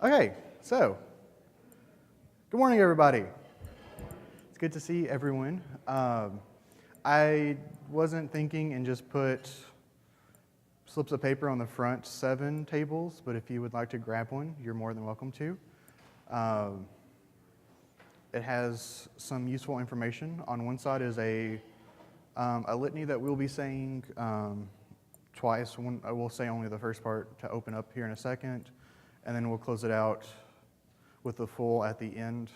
Okay, so good morning, everybody. It's good to see everyone. I wasn't thinking and just put slips of paper on the front 7 tables, but if you would like to grab one, you're more than welcome to. It has some useful information. On one side is a litany that we'll be saying twice. I will say only the first part to open up here in a second, and then we'll close it out with the full at the end.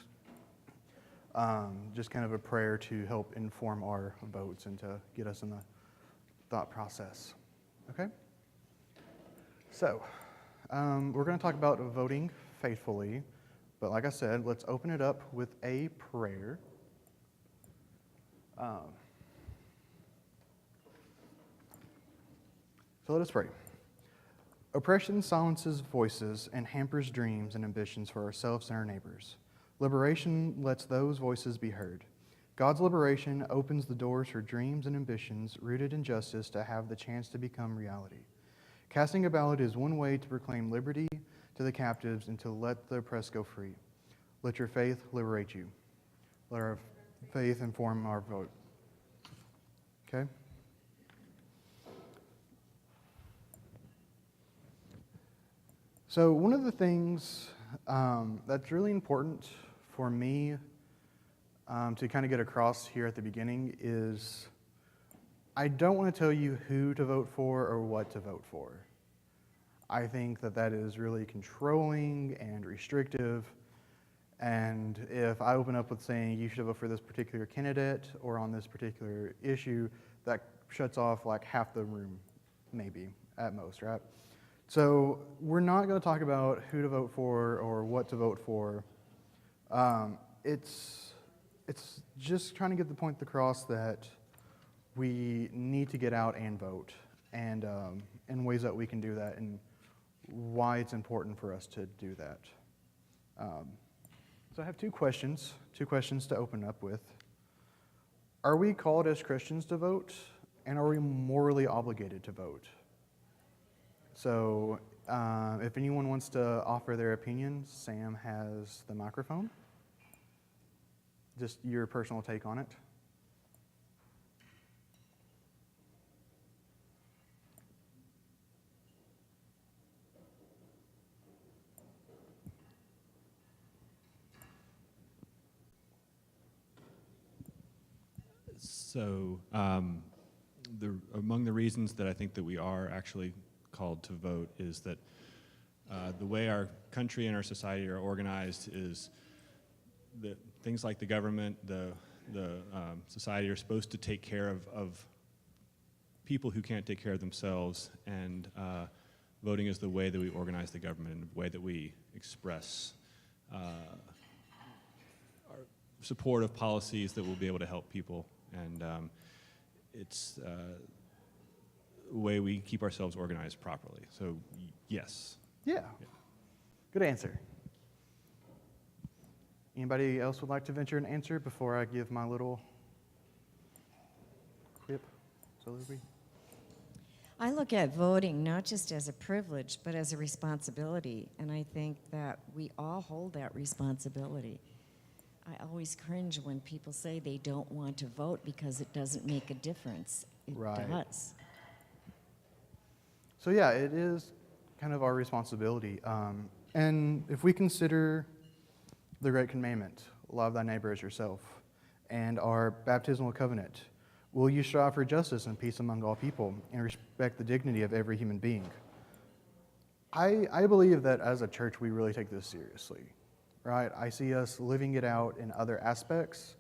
Just kind of a prayer to help inform our votes and to get us in the thought process. Okay? So, we're going to talk about voting faithfully, but like I said, let's open it up with a prayer. So let us pray. Oppression silences voices and hampers dreams and ambitions for ourselves and our neighbors. Liberation lets those voices be heard. God's liberation opens the doors for dreams and ambitions rooted in justice to have the chance to become reality. Casting a ballot is one way to proclaim liberty to the captives and to let the oppressed go free. Let your faith liberate you. Let our faith inform our vote. Okay? So one of the things that's really important for me to kind of get across here at the beginning is I don't want to tell you who to vote for or what to vote for. I think that that is really controlling and restrictive. And if I open up with saying you should vote for this particular candidate or on this particular issue, that shuts off like half the room, maybe, at most, right? So we're not going to talk about who to vote for or what to vote for. It's just trying to get the point across that we need to get out and vote, and in ways that we can do that, and why it's important for us to do that. So I have two questions to open up with. Are we called as Christians to vote, and are we morally obligated to vote? So if anyone wants to offer their opinion, Sam has the microphone. Just your personal take on it. So among the reasons that I think that we are actually called to vote is that the way our country and our society are organized is that things like the government, the society are supposed to take care of people who can't take care of themselves, and voting is the way that we organize the government and the way that we express our support of policies that will be able to help people, and it's the way we keep ourselves organized properly. So, yes. Yeah. Good answer. Anybody else would like to venture an answer before I give my little quip? Soliloquy? I look at voting not just as a privilege, but as a responsibility, and I think that we all hold that responsibility. I always cringe when people say they don't want to vote because it doesn't make a difference. It does. So yeah, it is kind of our responsibility. And if we consider the Great Commandment, love thy neighbor as yourself, and our baptismal covenant, will you strive for justice and peace among all people and respect the dignity of every human being? I believe that as a church we really take this seriously, right? I see us living it out in other aspects,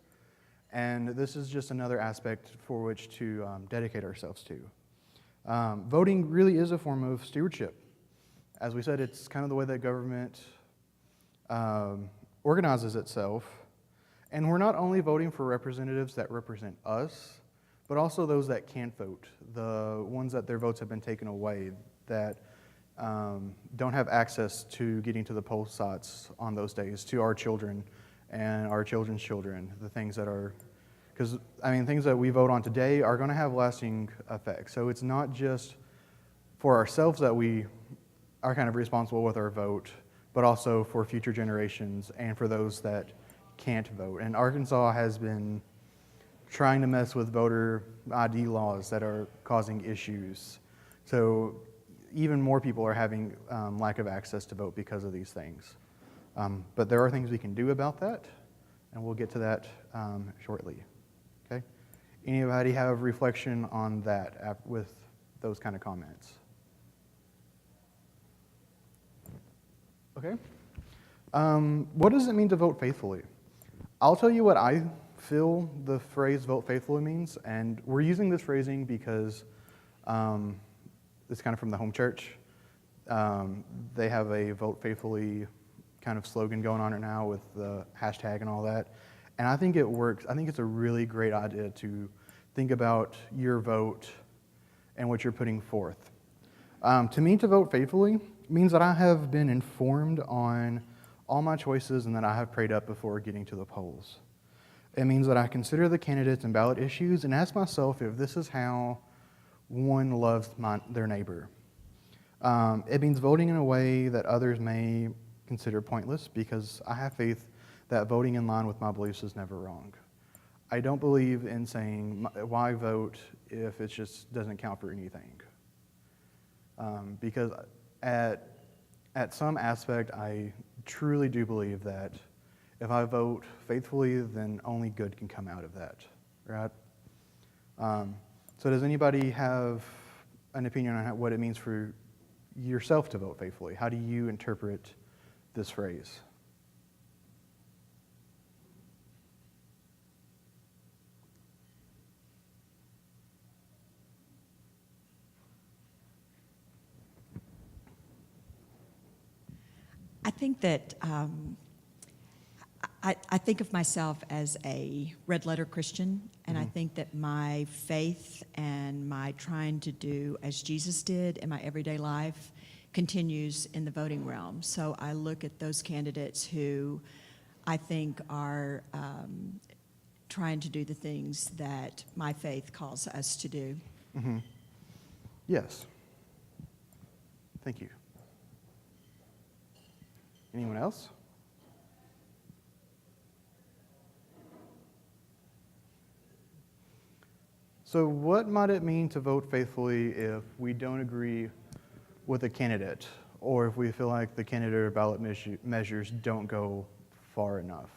and this is just another aspect for which to dedicate ourselves to. Voting really is a form of stewardship. As we said, it's kind of the way that government organizes itself. And we're not only voting for representatives that represent us, but also those that can't vote, the ones that their votes have been taken away, that don't have access to getting to the poll sites on those days, to our children and our children's children, the things that are, because, I mean, things that we vote on today are going to have lasting effects. So it's not just for ourselves that we are kind of responsible with our vote, but also for future generations and for those that can't vote. And Arkansas has been trying to mess with voter ID laws that are causing issues. So even more people are having lack of access to vote because of these things. But there are things we can do about that, and we'll get to that shortly. Okay? Anybody have reflection on that with those kind of comments? Okay. What does it mean to vote faithfully? I'll tell you what I feel the phrase vote faithfully means, and we're using this phrasing because it's kind of from the home church. They have a vote faithfully kind of slogan going on right now with the hashtag and all that. And I think it works. I think it's a really great idea to think about your vote and what you're putting forth. To me, to vote faithfully means that I have been informed on all my choices and that I have prayed up before getting to the polls. It means that I consider the candidates and ballot issues and ask myself if this is how one loves their neighbor. It means voting in a way that others may consider pointless because I have faith that voting in line with my beliefs is never wrong. I don't believe in saying, why vote if it just doesn't count for anything? Because at some aspect, I truly do believe that if I vote faithfully, then only good can come out of that, right? So does anybody have an opinion on what it means for yourself to vote faithfully? How do you interpret this phrase? I think that I think of myself as a red letter Christian, and I think that my faith and my trying to do as Jesus did in my everyday life continues in the voting realm. So I look at those candidates who I think are trying to do the things that my faith calls us to do. Mm-hmm. Yes. Thank you. Anyone else? So what might it mean to vote faithfully if we don't agree with a candidate, or if we feel like the candidate or ballot measures don't go far enough?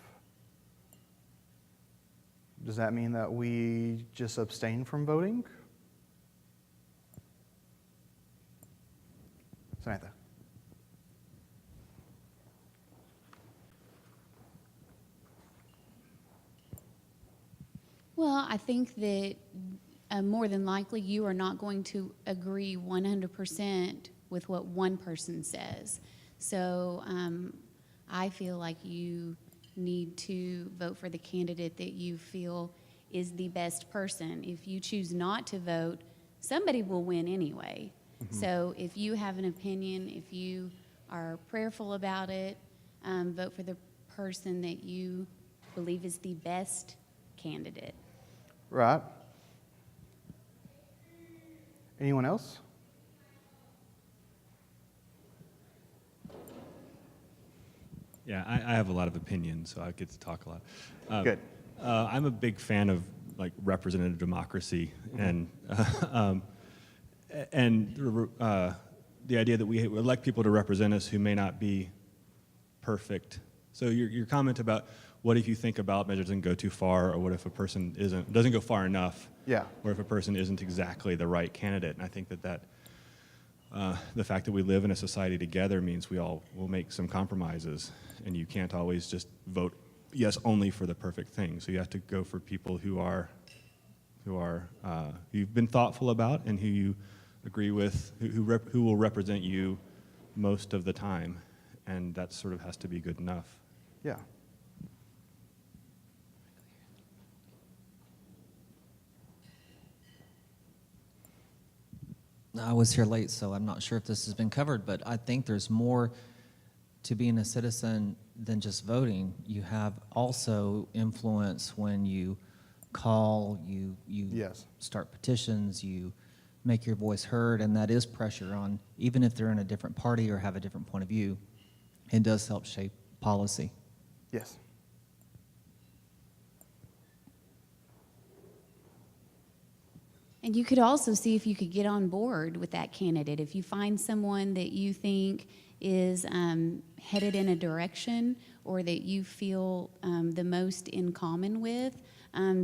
Does that mean that we just abstain from voting? Samantha. Well, I think that more than likely you are not going to agree 100% with what one person says. So I feel like you need to vote for the candidate that you feel is the best person. If you choose not to vote, somebody will win anyway. Mm-hmm. So if you have an opinion, if you are prayerful about it, vote for the person that you believe is the best candidate. Right. Anyone else? Yeah, I have a lot of opinions, so I get to talk a lot. Good. I'm a big fan of like representative democracy, and the idea that we elect people to represent us who may not be perfect. So your comment about what if you think a ballot measure doesn't go too far, or what if a person doesn't go far enough, yeah, or if a person isn't exactly the right candidate. And I think that the fact that we live in a society together means we all will make some compromises, and you can't always just vote yes only for the perfect thing. So you have to go for people who you've been thoughtful about and who you agree with, who will represent you most of the time, and that sort of has to be good enough. Yeah. I was here late, so I'm not sure if this has been covered, but I think there's more to being a citizen than just voting. You have also influence when you call, you Yes. start petitions, you make your voice heard, and that is pressure on, even if they're in a different party or have a different point of view, It does help shape policy. Yes. And you could also see if you could get on board with that candidate. If you find someone that you think is headed in a direction or that you feel the most in common with,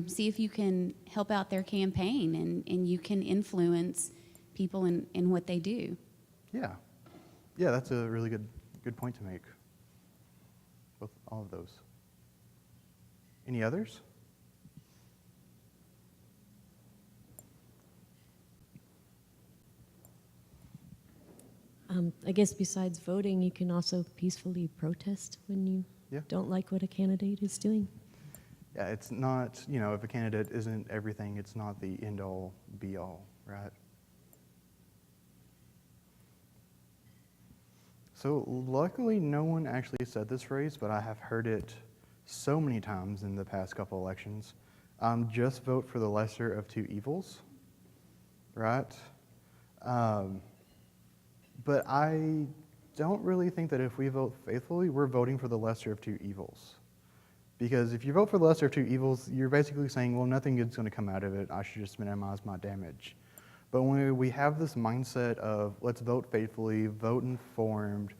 see if you can help out their campaign and you can influence people in what they do. Yeah. Yeah, that's a really good point to make with all of those. Any others? I guess besides voting, you can also peacefully protest when you Yeah. don't like what a candidate is doing. Yeah, it's not, if a candidate isn't everything, it's not the end-all, be-all, right? So luckily, no one actually said this phrase, but I have heard it so many times in the past couple elections. Just vote for the lesser of two evils, right? But I don't really think that if we vote faithfully, we're voting for the lesser of two evils. Because if you vote for the lesser of two evils, you're basically saying, well, nothing good's going to come out of it. I should just minimize my damage. But when we have this mindset of let's vote faithfully, vote informed,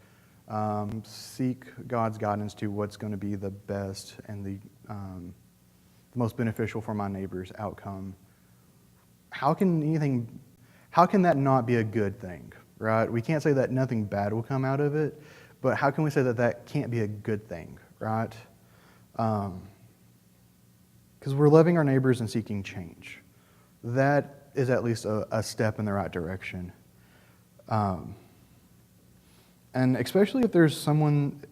seek God's guidance to what's going to be the best and the most beneficial for my neighbor's outcome, how can that not be a good thing, right? We can't say that nothing bad will come out of it, but how can we say that that can't be a good thing, right? Because we're loving our neighbors and seeking change. That is at least a step in the right direction. And especially if there's someone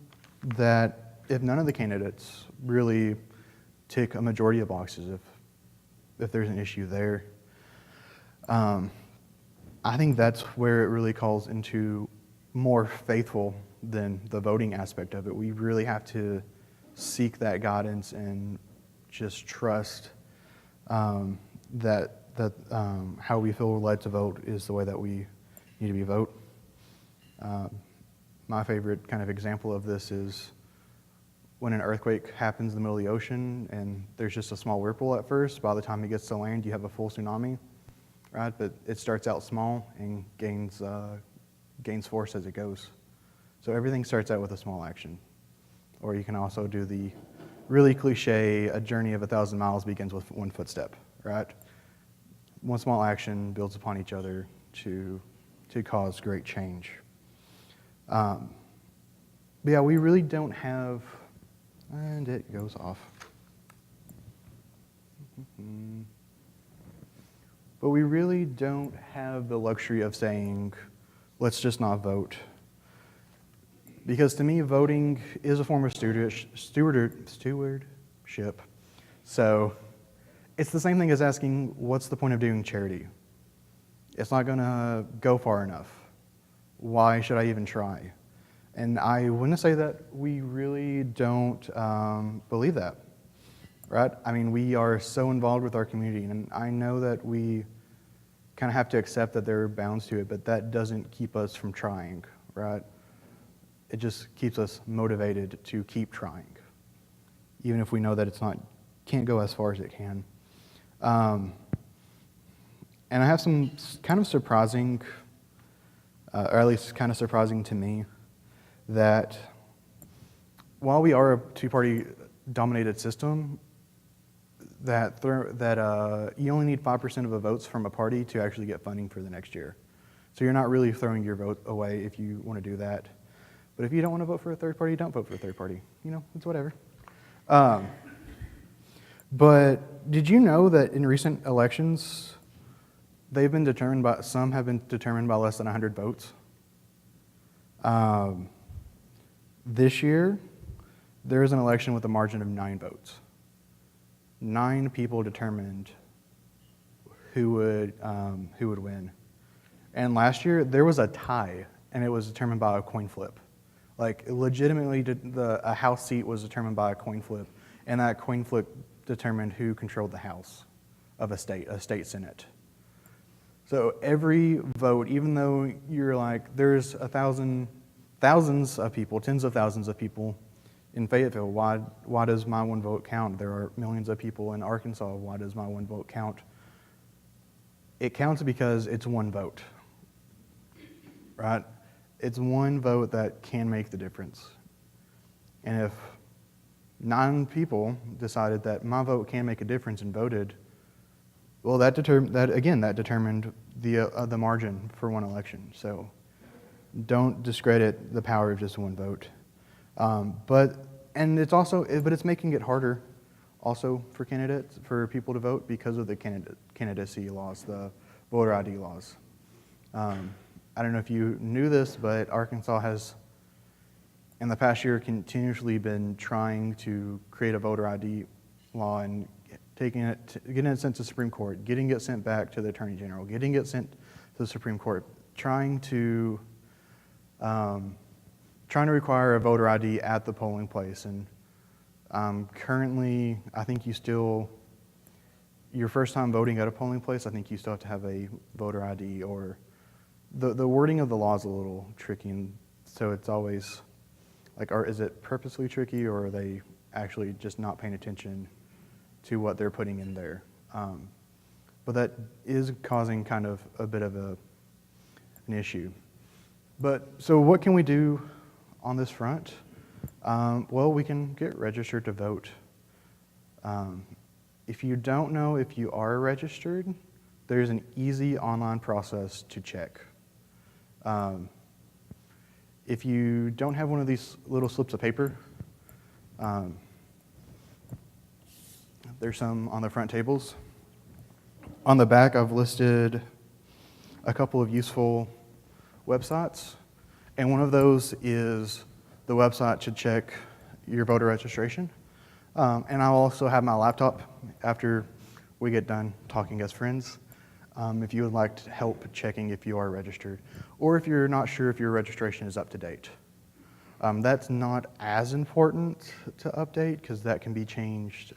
that, if none of the candidates really tick a majority of boxes, if there's an issue there, I think that's where it really calls into more faithful than the voting aspect of it. We really have to seek that guidance and just trust that how we feel led to vote is the way that we need to be vote. My favorite kind of example of this is when an earthquake happens in the middle of the ocean and there's just a small whirlpool at first. By the time it gets to land, you have a full tsunami, right? But it starts out small and gains force as it goes. So everything starts out with a small action. Or you can also do the really cliche, a journey of 1,000 miles begins with one footstep, right? One small action builds upon each other to cause great change. But yeah, we really don't have, and it goes off. But we really don't have the luxury of saying, let's just not vote. Because to me, voting is a form of stewardship. So it's the same thing as asking, what's the point of doing charity? It's not going to go far enough. Why should I even try? And I wouldn't say that we really don't believe that, right? I mean, we are so involved with our community, and I know that we kind of have to accept that there are bounds to it, but that doesn't keep us from trying, right? It just keeps us motivated to keep trying, even if we know that can't go as far as it can. And I have some kind of surprising, or at least kind of surprising to me, that while we are a two-party dominated system, that you only need 5% of the votes from a party to actually get funding for the next year. So you're not really throwing your vote away if you want to do that. But if you don't want to vote for a third party, don't vote for a third party. It's whatever. But did you know that in recent elections, some have been determined by less than 100 votes? This year, there is an election with a margin of 9 votes. 9 people determined who would win. And last year, there was a tie, and it was determined by a coin flip. Like, legitimately, a House seat was determined by a coin flip, and that coin flip determined who controlled the House of a state Senate. So every vote, even though you're like, there's 1,000 thousands of people, tens of thousands of people in Fayetteville. Why does my one vote count? There are millions of people in Arkansas. Why does my one vote count? It counts because it's one vote, right? It's one vote that can make the difference. And if 9 people decided that my vote can make a difference and voted, well, that determined the margin for one election. So don't discredit the power of just one vote. But it's making it harder also for people to vote because of the candidacy laws, the voter ID laws. I don't know if you knew this, but Arkansas has, in the past year, continuously been trying to create a voter ID law and getting it sent to the Supreme Court, getting it sent back to the Attorney General, getting it sent to the Supreme Court, trying to require a voter ID at the polling place. And currently, I think your first time voting at a polling place, I think you still have to have a voter ID, or the wording of the law is a little tricky, and so it's always like, is it purposely tricky, or are they actually just not paying attention to what they're putting in there? But that is causing kind of a bit of an issue. So what can we do on this front? Well, we can get registered to vote. If you don't know if you are registered, there's an easy online process to check. If you don't have one of these little slips of paper, there's some on the front tables. On the back, I've listed a couple of useful websites, and one of those is the website to check your voter registration. And I'll also have my laptop after we get done talking as friends, if you would like to help checking if you are registered, or if you're not sure if your registration is up to date. That's not as important to update because that can be changed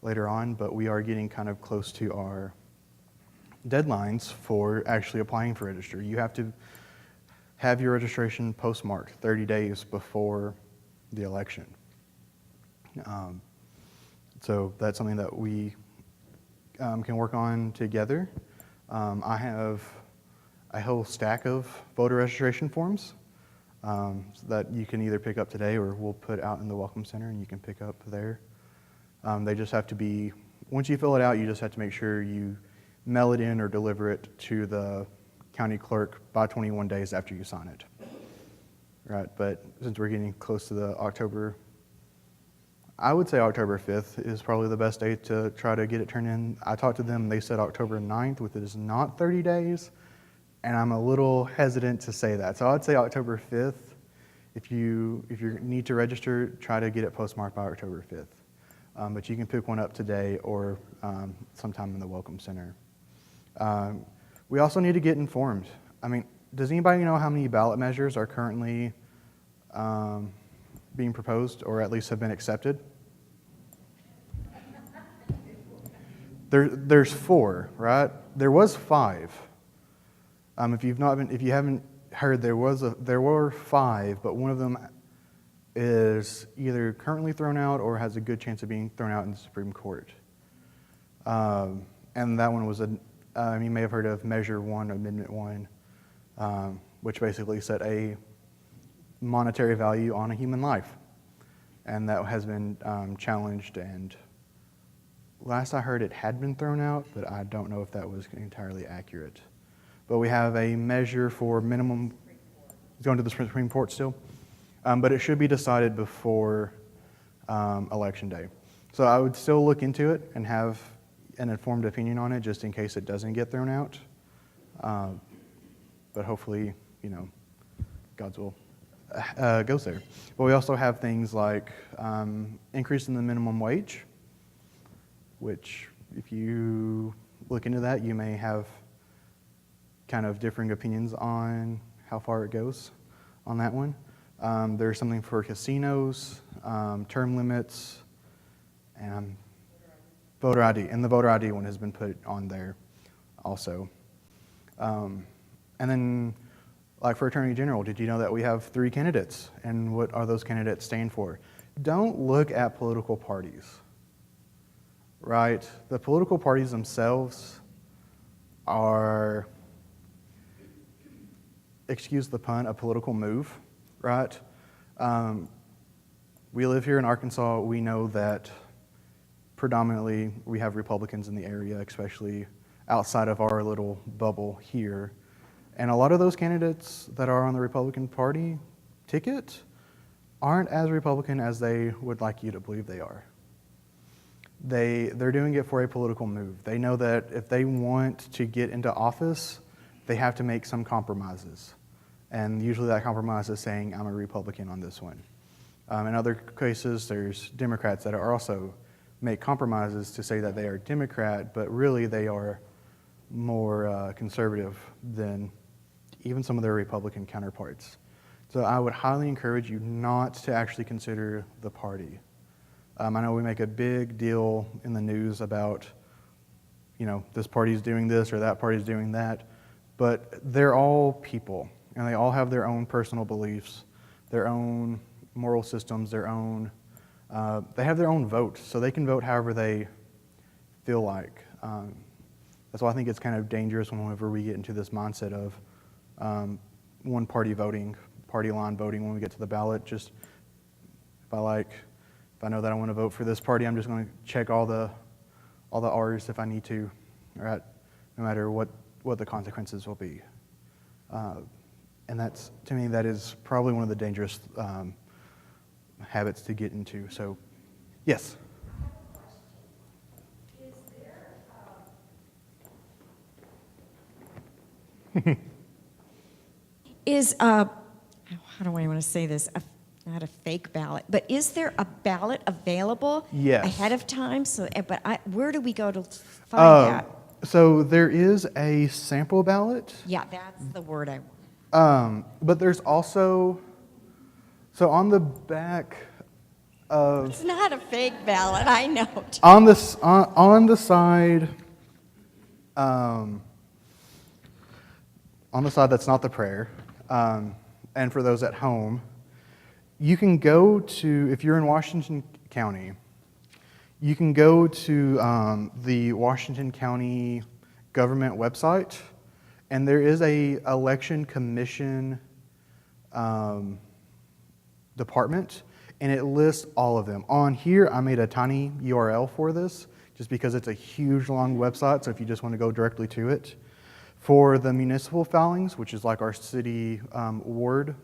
later on, but we are getting kind of close to our deadlines for actually applying for register. You have to have your registration postmarked 30 days before the election. So that's something that we can work on together. I have a whole stack of voter registration forms so that you can either pick up today, or we'll put out in the Welcome Center and you can pick up there. They just have to be, once you fill it out, you just have to make sure you mail it in or deliver it to the county clerk by 21 days after you sign it. Right, but since we're getting close to the October, I would say October 5th is probably the best date to try to get it turned in. I talked to them, they said October 9th, which is not 30 days, and I'm a little hesitant to say that. So I'd say October 5th. If you need to register, try to get it postmarked by October 5th. But you can pick one up today or sometime in the Welcome Center. We also need to get informed. I mean, does anybody know how many ballot measures are currently being proposed, or at least have been accepted? There's 4, right? There was 5. If you haven't heard, there were 5, but one of them is either currently thrown out or has a good chance of being thrown out in the Supreme Court. And that one was you may have heard of Measure 1, Amendment 1, which basically set a monetary value on a human life. And that has been challenged, and last I heard it had been thrown out, but I don't know if that was entirely accurate. But we have a measure for minimum, it's going to the Supreme Court still, but it should be decided before Election Day. So I would still look into it and have an informed opinion on it just in case it doesn't get thrown out. But hopefully, God's will goes there. But we also have things like increasing the minimum wage, which if you look into that, you may have kind of differing opinions on how far it goes on that one. There's something for casinos, term limits, and voter ID. And the voter ID one has been put on there also. And then Like for Attorney General, did you know that we have 3 candidates? And what are those candidates stand for? Don't look at political parties, right? The political parties themselves are, excuse the pun, a political move, right? We live here in Arkansas. We know that predominantly we have Republicans in the area, especially outside of our little bubble here. And a lot of those candidates that are on the Republican Party ticket aren't as Republican as they would like you to believe they are. They're doing it for a political move. They know that if they want to get into office, they have to make some compromises. And usually that compromise is saying, I'm a Republican on this one. In other cases, there's Democrats that are also make compromises to say that they are Democrat, but really they are more conservative than even some of their Republican counterparts. So I would highly encourage you not to actually consider the party. I know we make a big deal in the news about, this party's doing this or that party's doing that, but they're all people, and they all have their own personal beliefs, their own moral systems, they have their own vote, so they can vote however they feel like. That's why I think it's kind of dangerous whenever we get into this mindset of one party voting, party line voting when we get to the ballot. Just if I know that I want to vote for this party, I'm just going to check all the R's if I need to, right? No matter what the consequences will be. And that's, to me, that is probably one of the dangerous habits to get into. So, yes. How do I want to say this? Not a fake ballot, but is there a ballot available Yes. ahead of time? Where do we go to find that? So there is a sample ballot. Yeah, that's the word I want. But there's also, so on the back of, It's not a fake ballot, I know. on the side, on the side that's not the prayer, and for those at home, you can go to, if you're in Washington County, you can go to the Washington County government website, and there is a election commission department, and it lists all of them. On here, I made a tiny URL for this, just because it's a huge, long website, so if you just want to go directly to it. For the municipal filings, which is like our city ward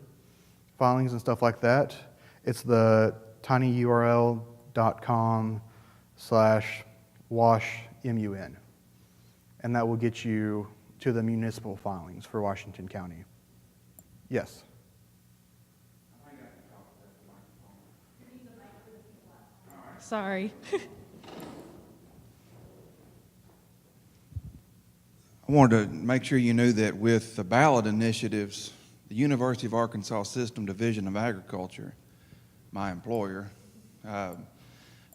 filings and stuff like that, it's the tinyurl.com/washmun. And that will get you to the municipal filings for Washington County. Yes? Sorry. I wanted to make sure you knew that with the ballot initiatives, the University of Arkansas System Division of Agriculture, my employer,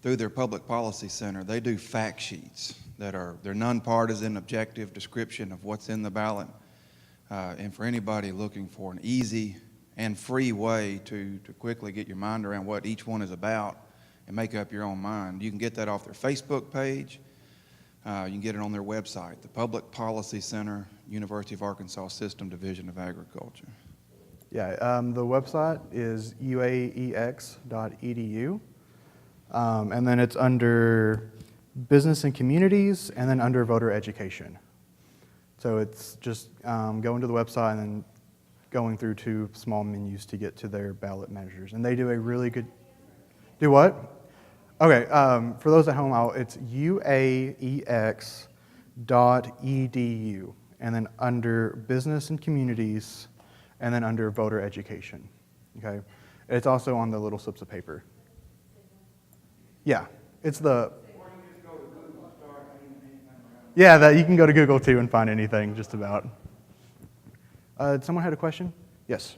through their Public Policy Center, they do fact sheets they're nonpartisan, objective description of what's in the ballot. And for anybody looking for an easy and free way to quickly get your mind around what each one is about and make up your own mind, you can get that off their Facebook page. You can get it on their website, the Public Policy Center, University of Arkansas System Division of Agriculture. Yeah, the website is uaex.edu, and then it's under Business and Communities, and then under Voter Education. So it's just going to the website and then going through 2 small menus to get to their ballot measures. And they do a really good... Do what? Okay, for those at home, it's uaex.edu, and then under Business and Communities, and then under Voter Education. Okay, it's also on the little slips of paper. Yeah, it's the... Yeah, that you can go to Google too and find anything just about. Someone had a question? Yes.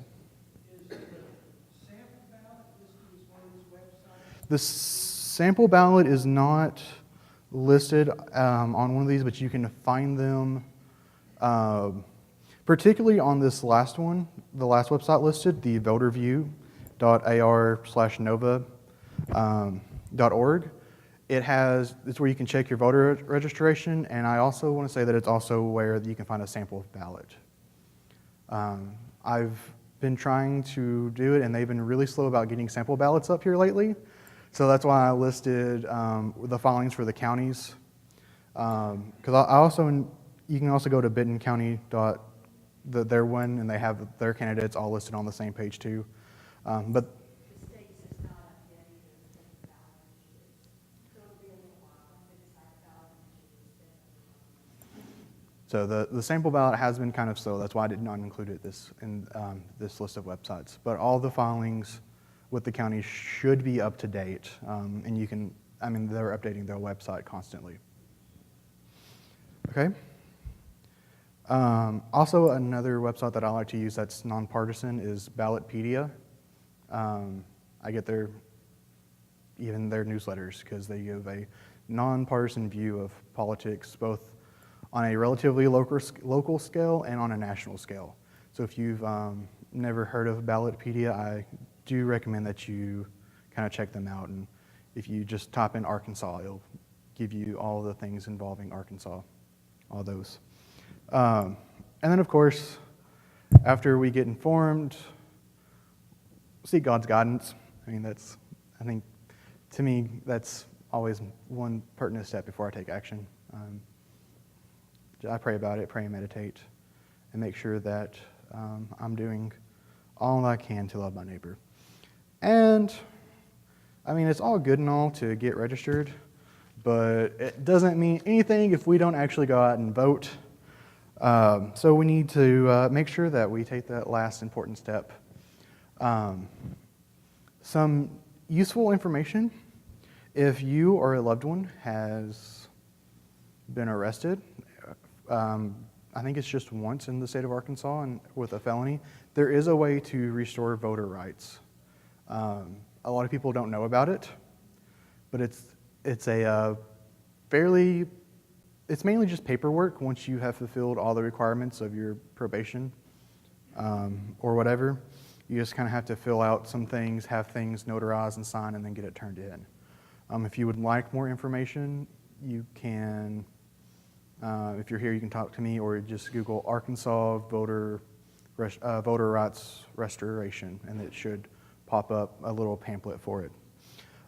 The sample ballot is not listed on one of these, but you can find them particularly on this last one, the last website listed, the voterview.ar/nova.org. It's where you can check your voter registration, and I also want to say that it's also where you can find a sample ballot. I've been trying to do it, and they've been really slow about getting sample ballots up here lately. So that's why I listed the filings for the counties. Because you can also go to bentoncounty.their one, and they have their candidates all listed on the same page too. But so the sample ballot has been kind of slow. That's why I did not include it in this list of websites. But all the filings with the county should be up to date, and they're updating their website constantly. Okay. Also, another website that I like to use that's nonpartisan is Ballotpedia. I get even their newsletters because they give a nonpartisan view of politics, both on a relatively local scale and on a national scale. So if you've never heard of Ballotpedia, I do recommend that you kind of check them out. And if you just type in Arkansas, it'll give you all the things involving Arkansas, all those. And then, of course, after we get informed, seek God's guidance. I think, to me, that's always one pertinent step before I take action. I pray about it, pray and meditate, and make sure that I'm doing all I can to love my neighbor. And, it's all good and all to get registered, but it doesn't mean anything if we don't actually go out and vote. So we need to make sure that we take that last important step. Some useful information: if you or a loved one has been arrested, I think it's just once in the state of Arkansas and with a felony, there is a way to restore voter rights. A lot of people don't know about it, but it's mainly just paperwork once you have fulfilled all the requirements of your probation or whatever. You just kind of have to fill out some things, have things notarized and signed, and then get it turned in. If you would like more information, you can, if you're here, you can talk to me, or just Google Arkansas voter rights restoration, and it should pop up a little pamphlet for it.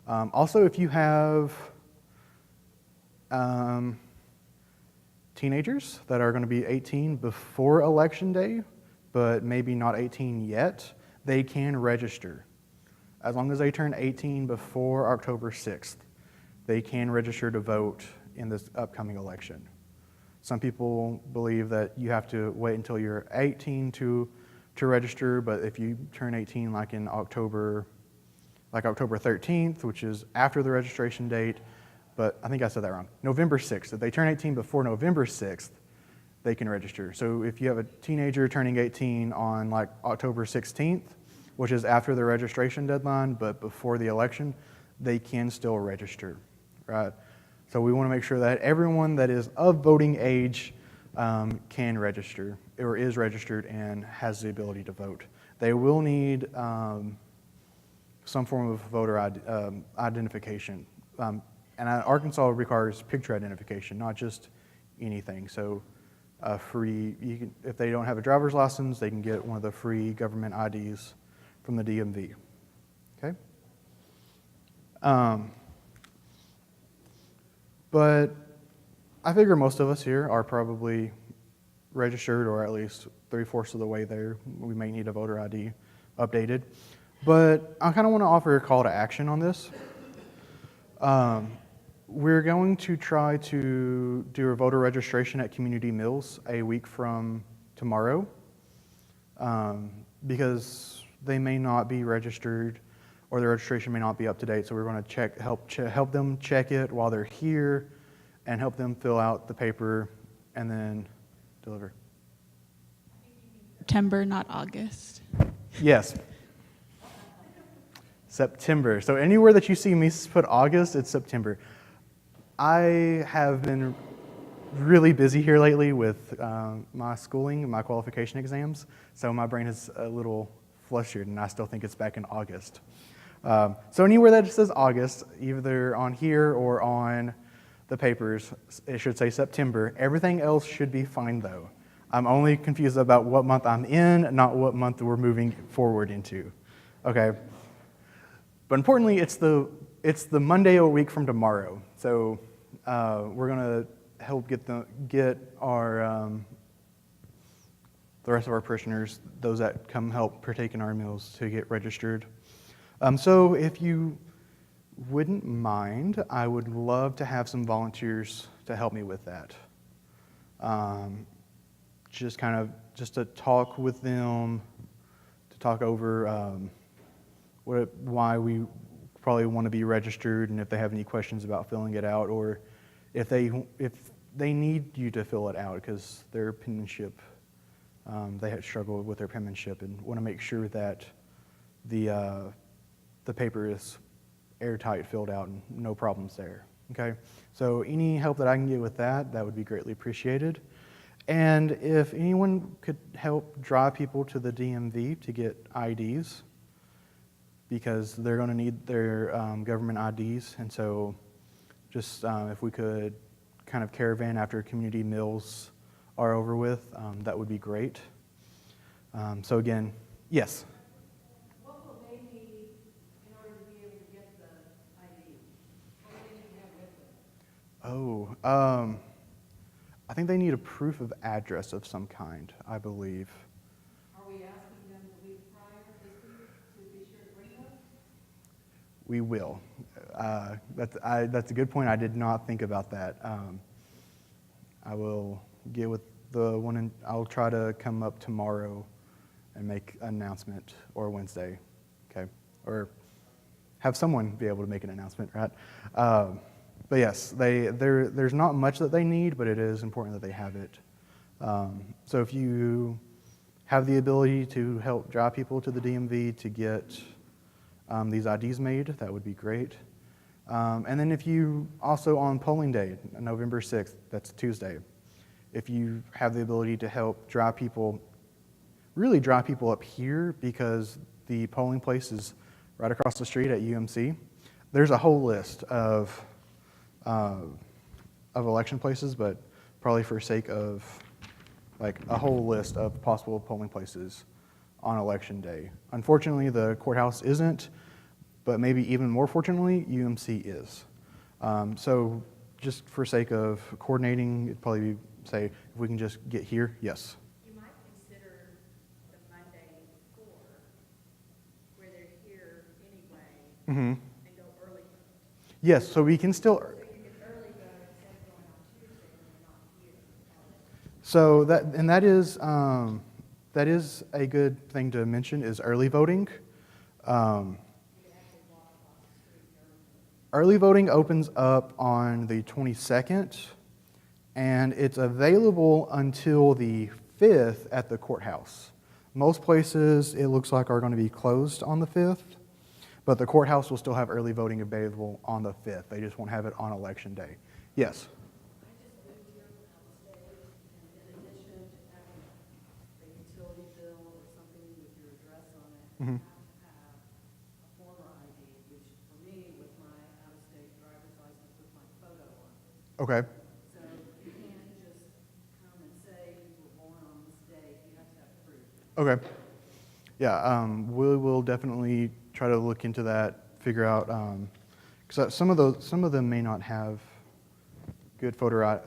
Also, if you have teenagers that are going to be 18 before Election Day, but maybe not 18 yet, they can register. As long as they turn 18 before October 6th, they can register to vote in this upcoming election. Some people believe that you have to wait until you're 18 to register, but if you turn 18 like October 13th, which is after the registration date, but I think I said that wrong, November 6th. If they turn 18 before November 6th, they can register. So if you have a teenager turning 18 on like October 16th, which is after the registration deadline, but before the election, they can still register, right? So we want to make sure that everyone that is of voting age can register, or is registered and has the ability to vote. They will need some form of voter identification. And Arkansas requires picture identification, not just anything. So if they don't have a driver's license, they can get one of the free government IDs from the DMV. Okay? But I figure most of us here are probably registered, or at least 3/4 of the way there. We may need a voter ID updated. But I kind of want to offer a call to action on this. We're going to try to do a voter registration at community mills a week from tomorrow, because they may not be registered, or their registration may not be up to date. So we're going to help them check it while they're here, and help them fill out the paper and then deliver. September, not August. Yes. September. So anywhere that you see me put August, it's September. I have been really busy here lately with my schooling and my qualification exams, so my brain is a little flustered, and I still think it's back in August. So anywhere that says August, either on here or on the papers, it should say September. Everything else should be fine, though. I'm only confused about what month I'm in, not what month we're moving forward into. Okay? But importantly, it's the Monday a week from tomorrow. So we're going to help get our the rest of our parishioners, those that come help partake in our meals, to get registered. So if you wouldn't mind, I would love to have some volunteers to help me with that. Just to talk with them, to talk over why we probably want to be registered, and if they have any questions about filling it out, or if they need you to fill it out because their penmanship, they had struggled with their penmanship and want to make sure that the paper is airtight, filled out, and no problems there. Okay, so any help that I can get with that would be greatly appreciated. And if anyone could help drive people to the DMV to get IDs, because they're going to need their government IDs, and so just if we could kind of caravan after community meals are over with, that would be great. So again, yes? What will they need in order to be able to get the ID? What do they need to have with them? Oh, I think they need a proof of address of some kind, I believe. Are we asking them the week prior this week to be sure to bring those? We will. That's a good point. I did not think about that. I will get with the one, and I'll try to come up tomorrow and make an announcement, or Wednesday, okay? Or have someone be able to make an announcement, right? But yes, there's not much that they need, but it is important that they have it. So if you have the ability to help drive people to the DMV to get these IDs made, that would be great. And then if you also on polling day, November 6th, that's Tuesday, if you have the ability to help drive people, really drive people up here, because the polling place is right across the street at UMC. There's a whole list of election places, but probably for sake of like a whole list of possible polling places on election day. Unfortunately, the courthouse isn't, but maybe even more fortunately, UMC is. So just for sake of coordinating, it'd probably be, say, if we can just get here, yes. You might consider the Monday before, where they're here anyway, and go early. Yes, so we can still. So you can early go instead of going on Tuesday when they're not here. So that is a good thing to mention, is early voting. Early voting opens up on the 22nd, and it's available until the 5th at the courthouse. Most places, it looks like, are going to be closed on the 5th, but the courthouse will still have early voting available on the 5th. They just won't have it on election day. Yes? I just moved here from out of state, and in addition to having a utility bill or something with your address on it, you have to have a former ID, which for me was my out-of-state driver's license with my photo on it. Okay. So you can't just come and say you were born on this date, you have to have proof. Okay. Yeah, we will definitely try to look into that, figure out, because some of them may not have good photo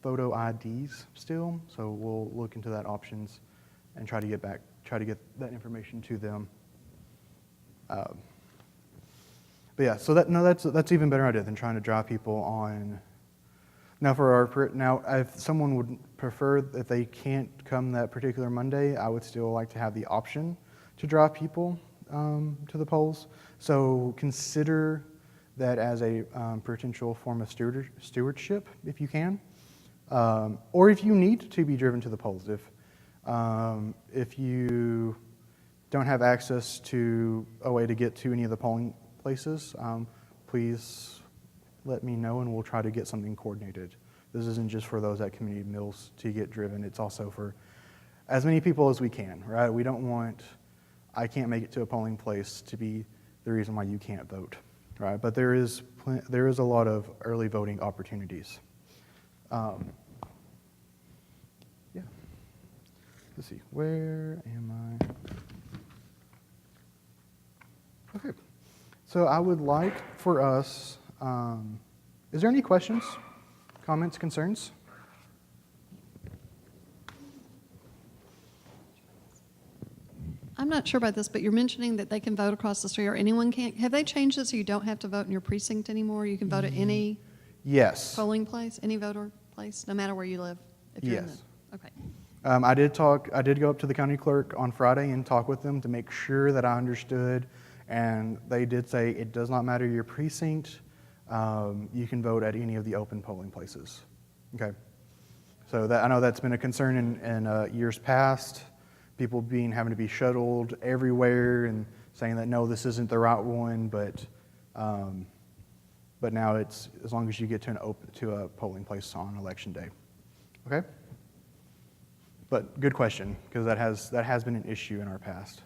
IDs still, so we'll look into that options and try to get that information to them. But yeah, so that's even better idea than trying to drive people on. Now, if someone would prefer, if they can't come that particular Monday, I would still like to have the option to drive people to the polls. So consider that as a potential form of stewardship, if you can, or if you need to be driven to the polls. If you don't have access to a way to get to any of the polling places, please let me know, and we'll try to get something coordinated This isn't just for those at community meals to get driven. It's also for as many people as we can, right? We don't want, I can't make it to a polling place to be the reason why you can't vote, right? But there is a lot of early voting opportunities. Yeah. Let's see, where am I? Okay. So I would like for us, is there any questions, comments, concerns? I'm not sure about this, but you're mentioning that they can vote across the street or anyone can. Have they changed it so you don't have to vote in your precinct anymore? You can vote at any Yes. polling place, any voter place, no matter where you live? If you're in Yes. Okay. I did go up to the county clerk on Friday and talk with them to make sure that I understood, and they did say it does not matter your precinct. You can vote at any of the open polling places. Okay. So I know that's been a concern in years past. People having to be shuttled everywhere and saying that no, this isn't the right one, but now it's as long as you get to a polling place on election day. Okay. But good question, because that has been an issue in our past.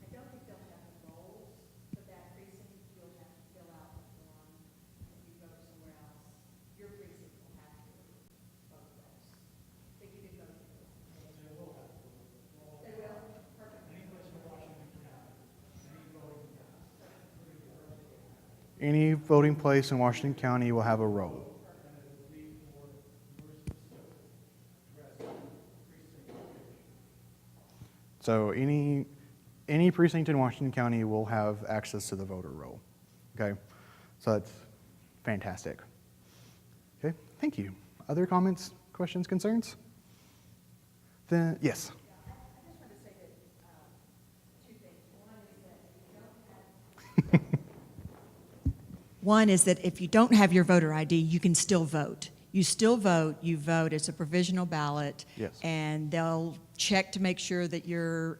I don't think they'll have the goals for that precinct. You'll have to fill out the form. If you go somewhere else, your precinct will have to vote those. I think you can vote. They will. Perfect. Any voting place in Washington County will have a roll. So any precinct in Washington County will have access to the voter roll. Okay, so that's fantastic. Okay, thank you. Other comments, questions, concerns? Then yes. One is that if you don't have your voter ID, you can still vote. You still vote, you vote, it's a provisional ballot. Yes. And they'll check to make sure that you're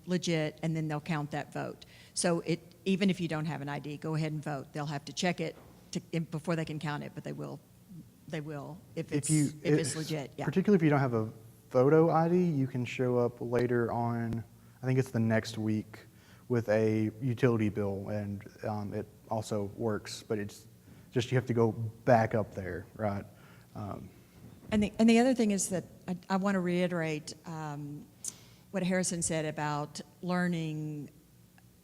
legit, and then they'll count that vote. So even if you don't have an ID, go ahead and vote. They'll have to check it before they can count it, but they will if it's legit, yeah. Particularly if you don't have a photo ID, you can show up later on, I think it's the next week, with a utility bill, and it also works, but it's just you have to go back up there, right? And the other thing is that I want to reiterate what Harrison said about learning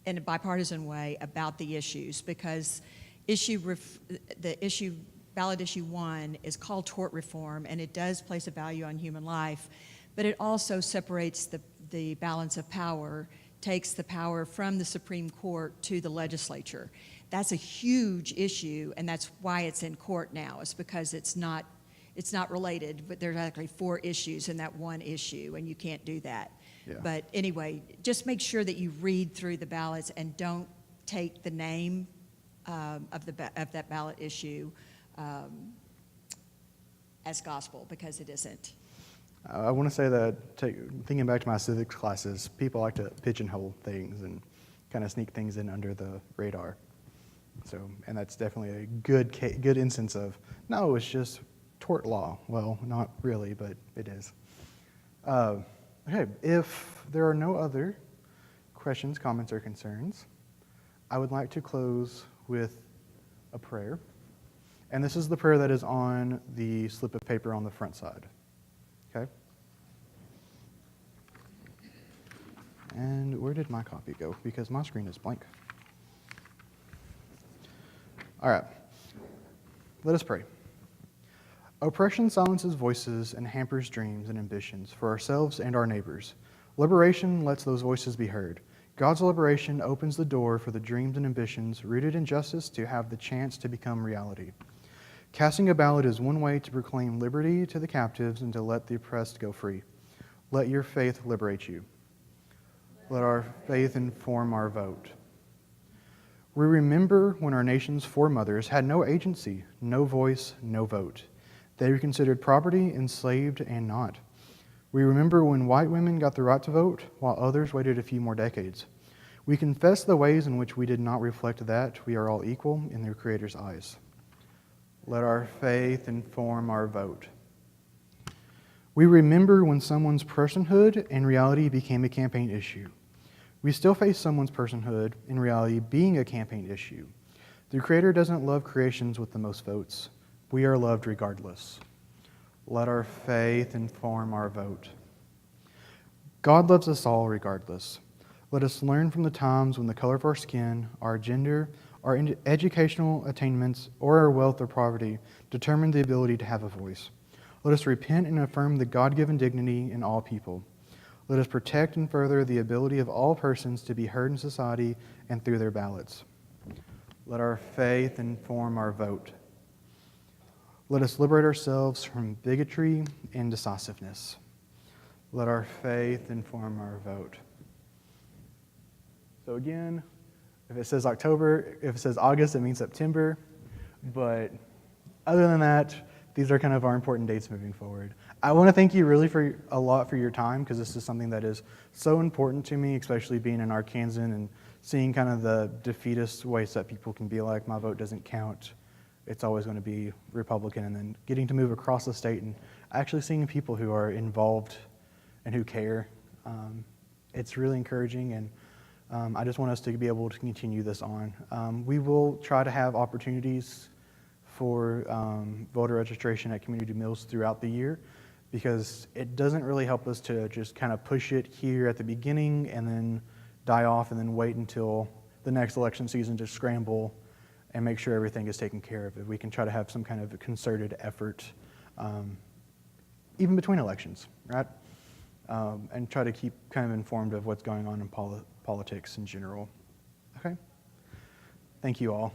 in a bipartisan way about the issues, because ballot issue 1 is called tort reform, and it does place a value on human life, but it also separates the balance of power, takes the power from the Supreme Court to the legislature. That's a huge issue, and that's why it's in court now. It's because it's not related, but there's actually 4 issues in that one issue, and you can't do that. Yeah. But anyway, just make sure that you read through the ballots and don't take the name of that ballot issue as gospel, because it isn't. I want to say that, thinking back to my civics classes, people like to pigeonhole things and kind of sneak things in under the radar. So, and that's definitely a good instance of, no, it's just tort law. Well, not really, but it is. Okay, if there are no other questions, comments, or concerns, I would like to close with a prayer. And this is the prayer that is on the slip of paper on the front side. Okay? And where did my copy go? Because my screen is blank. All right. Let us pray. Oppression silences voices and hampers dreams and ambitions for ourselves and our neighbors. Liberation lets those voices be heard. God's liberation opens the door for the dreams and ambitions rooted in justice to have the chance to become reality. Casting a ballot is one way to proclaim liberty to the captives and to let the oppressed go free. Let your faith liberate you. Let our faith inform our vote. We remember when our nation's foremothers had no agency, no voice, no vote. They were considered property, enslaved, and not. We remember when white women got the right to vote, while others waited a few more decades. We confess the ways in which we did not reflect that we are all equal in their Creator's eyes. Let our faith inform our vote. We remember when someone's personhood and reality became a campaign issue. We still face someone's personhood and reality being a campaign issue. The Creator doesn't love creations with the most votes. We are loved regardless. Let our faith inform our vote. God loves us all regardless. Let us learn from the times when the color of our skin, our gender, our educational attainments, or our wealth or poverty determined the ability to have a voice. Let us repent and affirm the God-given dignity in all people. Let us protect and further the ability of all persons to be heard in society and through their ballots. Let our faith inform our vote. Let us liberate ourselves from bigotry and decisiveness. Let our faith inform our vote. So again, if it says October, if it says August, it means September. But other than that, these are kind of our important dates moving forward. I want to thank you really for a lot for your time, because this is something that is so important to me, especially being an Arkansan and seeing kind of the defeatist ways that people can be like, my vote doesn't count. It's always going to be Republican. And then getting to move across the state and actually seeing people who are involved and who care. It's really encouraging, and I just want us to be able to continue this on. We will try to have opportunities for voter registration at community meals throughout the year, because it doesn't really help us to just kind of push it here at the beginning and then die off and then wait until the next election season to scramble and make sure everything is taken care of. If we can try to have some kind of a concerted effort, even between elections, right? And try to keep kind of informed of what's going on in politics in general. Okay? Thank you all.